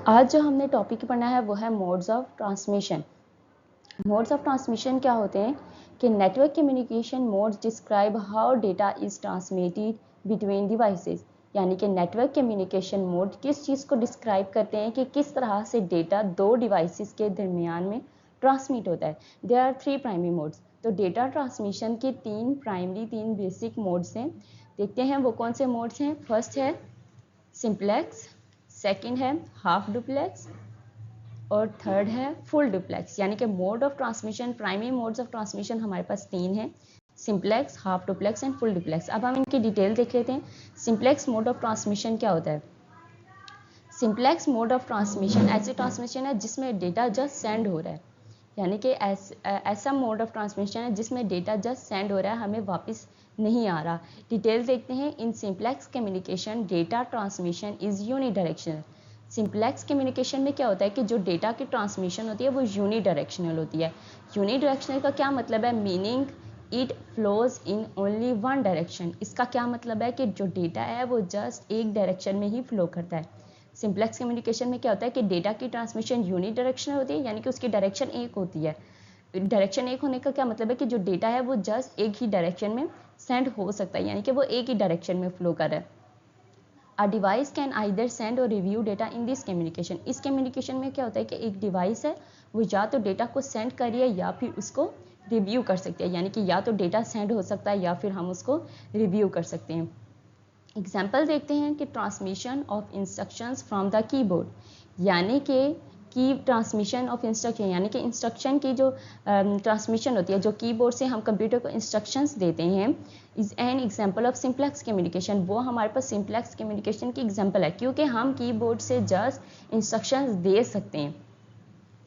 आज जो हमने टॉपिक पढ़ना है वो है modes of transmission. Modes of transmission क्या होते हैं कि network communication modes describe how data is transmitted between devices. यानी कि नेटवर्क कम्युनिकेशन मोड किस चीज़ को डिस्क्राइब करते हैं कि किस तरह से डेटा दो डिवाइसेस के दरमियान में ट्रांसमिट होता है। There are 3 primary modes. तो डेटा ट्रांसमिशन के तीन बेसिक मोड्स हैं। देखते हैं वो कौन से मोड्स हैं। फर्स्ट है सिंप्लेक्स, सेकंड है हाफ डुप्लेक्स और थर्ड है फुल डुप्लेक्स। यानी कि mode of transmission, primary modes of transmission हमारे पास 3 हैं, simplex, half duplex and full duplex. अब हम इनकी डिटेल देख लेते हैं। सिंप्लेक्स मोड ऑफ ट्रांसमिशन क्या होता है? सिंप्लेक्स मोड ऑफ ट्रांसमिशन ऐसी ट्रांसमिशन है जिसमें डेटा जस्ट सेंड हो रहा है। यानी कि ऐसा मोड ऑफ ट्रांसमिशन है जिसमें डेटा जस्ट सेंड हो रहा है, हमें वापस नहीं आ रहा। डिटेल देखते हैं। In simplex communication data transmission is unidirectional. Simplex communication में क्या होता है कि जो डेटा की ट्रांसमिशन होती है वो यूनिडायरेक्शनल होती है। यूनिडायरेक्शनल का क्या मतलब है? Meaning it flows in only one direction. इसका क्या मतलब है कि जो डेटा है वो जस्ट एक डायरेक्शन में ही फ्लो करता है। सिंप्लेक्स कम्युनिकेशन में क्या होता है कि डेटा की ट्रांसमिशन यूनिडायरेक्शनल होती है, यानी कि उसकी डायरेक्शन एक होती है। डायरेक्शन एक होने का क्या मतलब है कि जो डेटा है वो जस्ट एक ही डायरेक्शन में सेंड हो सकता है, यानी कि वो एक ही डायरेक्शन में फ्लो कर रहा है। A device can either send or review data in this communication. इस कम्युनिकेशन में क्या होता है कि एक डिवाइस है वो या तो डेटा को सेंड कर रही है या फिर उसको रिव्यू कर सकते हैं, यानी कि या तो डेटा सेंड हो सकता है या फिर हम उसको रिव्यू कर सकते हैं। एग्जाम्पल देखते हैं कि transmission of instructions from the keyboard. यानी कि की ट्रांसमिशन ऑफ इंस्ट्रक्शन, यानी कि इंस्ट्रक्शन की जो ट्रांसमिशन होती है, जो कीबोर्ड से हम कंप्यूटर को इंस्ट्रक्शंस देते हैं, is an example of simplex communication. वो हमारे पास सिंप्लेक्स कम्युनिकेशन की एग्जांपल है, क्योंकि हम कीबोर्ड से जस्ट इंस्ट्रक्शंस दे सकते हैं।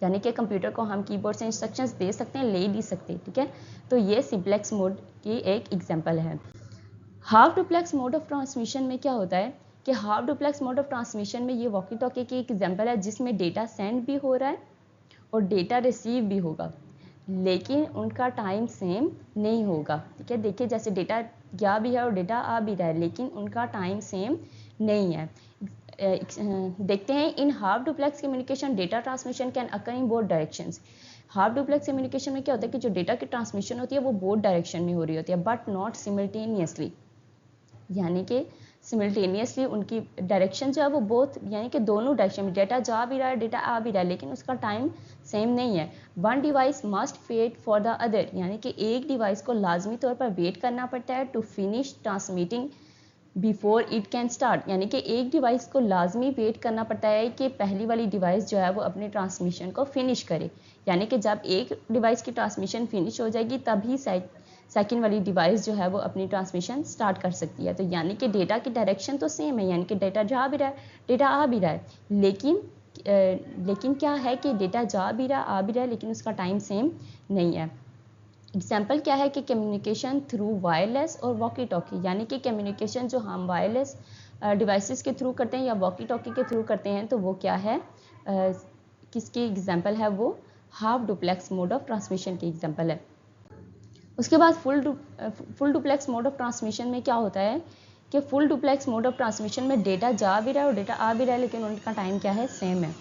यानी कि कंप्यूटर को हम कीबोर्ड से इंस्ट्रक्शंस दे सकते हैं, ले नहीं सकते। ठीक है, तो ये सिंप्लेक्स मोड की एक एग्जांपल है। Half duplex mode of transmission में क्या होता है कि half duplex mode of transmission में ये वॉकी टॉकी की एक एग्जांपल है जिसमें डेटा सेंड भी हो रहा है और डेटा रिसीव भी होगा, लेकिन उनका टाइम सेम नहीं होगा। ठीक है, देखिए जैसे डेटा गया भी है और डेटा आ भी रहा है, लेकिन उनका टाइम सेम नहीं है। देखते हैं in half duplex communication data transmission can occur in both directions. Half duplex communication में क्या होता है कि जो डेटा की ट्रांसमिशन होती है वो बोथ डायरेक्शन में हो रही होती है, बट नॉट सिमिल्टेनियसली। यानी कि सिमिल्टेनियसली उनकी डायरेक्शन जो है वो बोथ, यानी कि दोनों डायरेक्शन में डेटा जा भी रहा है, डेटा आ भी रहा है, लेकिन उसका टाइम सेम नहीं है। One device must wait for the other, यानी कि एक डिवाइस को लाजमी तौर पर वेट करना पड़ता है to finish transmitting before it can start. यानी कि एक डिवाइस को लाजमी वेट करना पड़ता है कि पहली वाली डिवाइस जो है वो अपने ट्रांसमिशन को फिनिश करे। यानी कि जब एक डिवाइस की ट्रांसमिशन फिनिश हो जाएगी तभी सेकंड वाली डिवाइस जो है वो अपनी ट्रांसमिशन स्टार्ट कर सकती है। तो यानी कि डेटा की डायरेक्शन तो सेम है, यानी कि डेटा जा भी रहा है, डेटा आ भी रहा है, लेकिन क्या है कि डेटा जा भी रहा आ भी रहा है, लेकिन उसका टाइम सेम नहीं है। एग्जाम्पल क्या है कि कम्युनिकेशन थ्रू वायरलेस और वॉकी टॉकी। यानी कि कम्युनिकेशन जो हम वायरलेस डिवाइसेस के थ्रू करते हैं या वॉकी टॉकी के थ्रू करते हैं, तो वो क्या है, किसकी एग्जाम्पल है? वो half duplex mode of transmission की एग्जाम्पल है। उसके बाद full duplex mode of transmission में क्या होता है कि full duplex mode of transmission में डेटा जा भी रहा है और डेटा आ भी रहा है, लेकिन उनका टाइम क्या है? सेम है।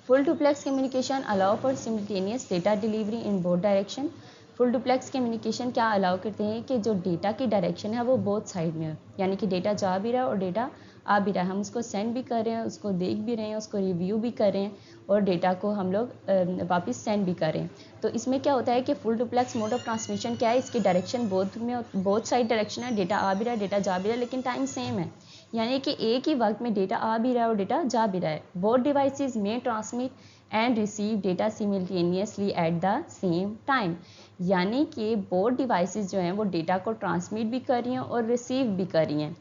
Full duplex communication allow for simultaneous data delivery in both direction. Full duplex communication क्या अलाउ करते हैं कि जो डेटा की डायरेक्शन है वो बोथ साइड में हो, यानी कि डेटा जा भी रहा है और डेटा आ भी रहा है, हम उसको सेंड भी कर रहे हैं, उसको देख भी रहे हैं, उसको रिव्यू भी कर रहे हैं और डेटा को हम लोग वापस सेंड भी कर रहे हैं। तो इसमें क्या होता है कि full duplex mode of transmission क्या है, इसकी डायरेक्शन बोथ साइड डायरेक्शन है, डेटा आ भी रहा है, डेटा जा भी रहा है, लेकिन टाइम सेम है। यानी कि एक ही वक्त में डेटा आ भी रहा है और डेटा जा भी रहा है। बोथ डिवाइसेस में transmit and receive data simultaneously at the same time. यानी कि बोथ डिवाइसेस जो हैं वो डेटा को ट्रांसमिट भी कर रही हैं और रिसीव भी कर रही हैं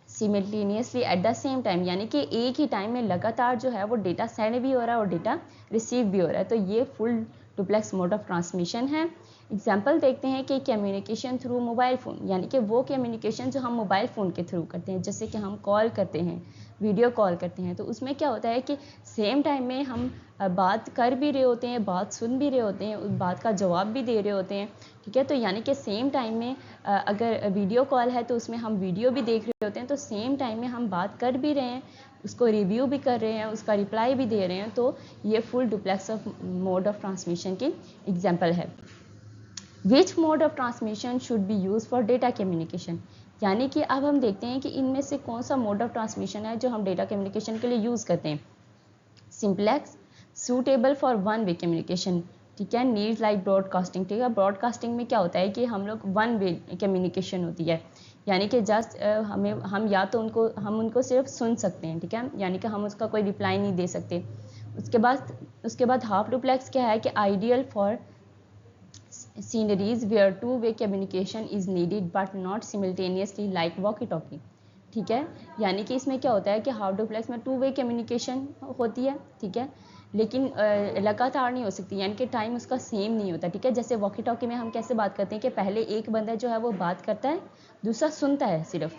simultaneously at the same time, यानी कि एक ही टाइम में लगातार जो है वो डेटा सेंड भी हो रहा है और डेटा रिसीव भी हो रहा है। तो ये full duplex mode of transmission है। एग्जाम्पल देखते हैं कि कम्युनिकेशन थ्रू मोबाइल फ़ोन, यानी कि वो कम्युनिकेशन जो हम मोबाइल फ़ोन के थ्रू करते हैं, जैसे कि हम कॉल करते हैं वीडियो कॉल करते हैं तो उसमें क्या होता है कि सेम टाइम में हम बात कर भी रहे होते हैं, बात सुन भी रहे होते हैं, उस बात का जवाब भी दे रहे होते हैं, ठीक है। तो यानी कि सेम टाइम में अगर वीडियो कॉल है तो उसमें हम वीडियो भी देख रहे होते हैं, तो सेम टाइम में हम बात कर भी रहे हैं, उसको रिव्यू भी कर रहे हैं, उसका रिप्लाई भी दे रहे हैं। तो ये full duplex of mode of transmission की एग्जाम्पल है। Which mode of transmission should be use for data communication, यानी कि अब हम देखते हैं कि इनमें से कौन सा मोड ऑफ ट्रांसमिशन है जो हम डेटा कम्युनिकेशन के लिए यूज़ करते हैं। Simplex, suitable for one way communication, ठीक है। नीड्स लाइक ब्रॉडकास्टिंग, ठीक है। ब्रॉडकास्टिंग में क्या होता है कि हम लोग वन वे कम्युनिकेशन होती है, यानी कि जस्ट हम या तो उनको सिर्फ सुन सकते हैं, ठीक है, यानी कि हम उसका कोई रिप्लाई नहीं दे सकते। उसके बाद हाफ डुप्लेक्स क्या है कि ideal for sceneries where two-way communication is needed but not simultaneously like walkie-talkie, ठीक है। यानी कि इसमें क्या होता है कि हाफ डुप्लेक्स में टू वे कम्युनिकेशन होती है, ठीक है, लेकिन लगातार नहीं हो सकती, यानी कि टाइम उसका सेम नहीं होता, ठीक है। जैसे वॉकी टॉकी में हम कैसे बात करते हैं कि पहले एक बंदा जो है वो बात करता है, दूसरा सुनता है सिर्फ,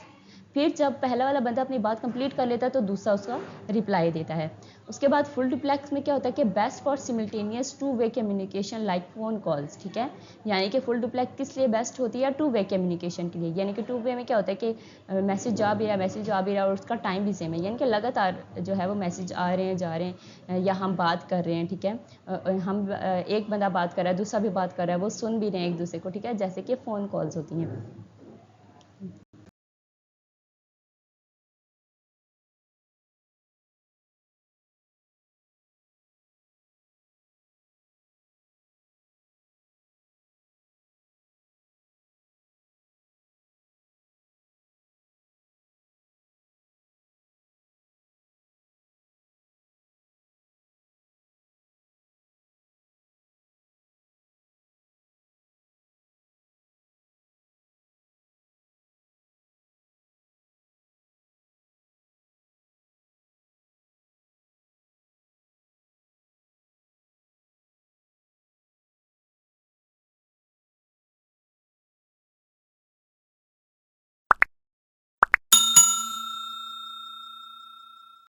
फिर जब पहला वाला बंदा अपनी बात कंप्लीट कर लेता है तो दूसरा उसका रिप्लाई देता है। उसके बाद फुल डुप्लेक्स में क्या होता है कि best for simultaneous two way communication like phone calls, ठीक है। यानी कि फुल डुप्लेक्स किस लिए बेस्ट होती है, टू वे कम्युनिकेशन के लिए। यानी कि टू वे में क्या होता है कि मैसेज जा भी रहा और उसका टाइम भी सेम है, यानी कि लगातार जो है वो मैसेज आ रहे हैं जा रहे हैं, या हम बात कर रहे हैं, ठीक है। हम एक बंदा बात कर रहा है, दूसरा भी बात कर रहा है, वो सुन भी रहे हैं एक दूसरे को, ठीक है, जैसे कि फ़ोन कॉल्स होती हैं।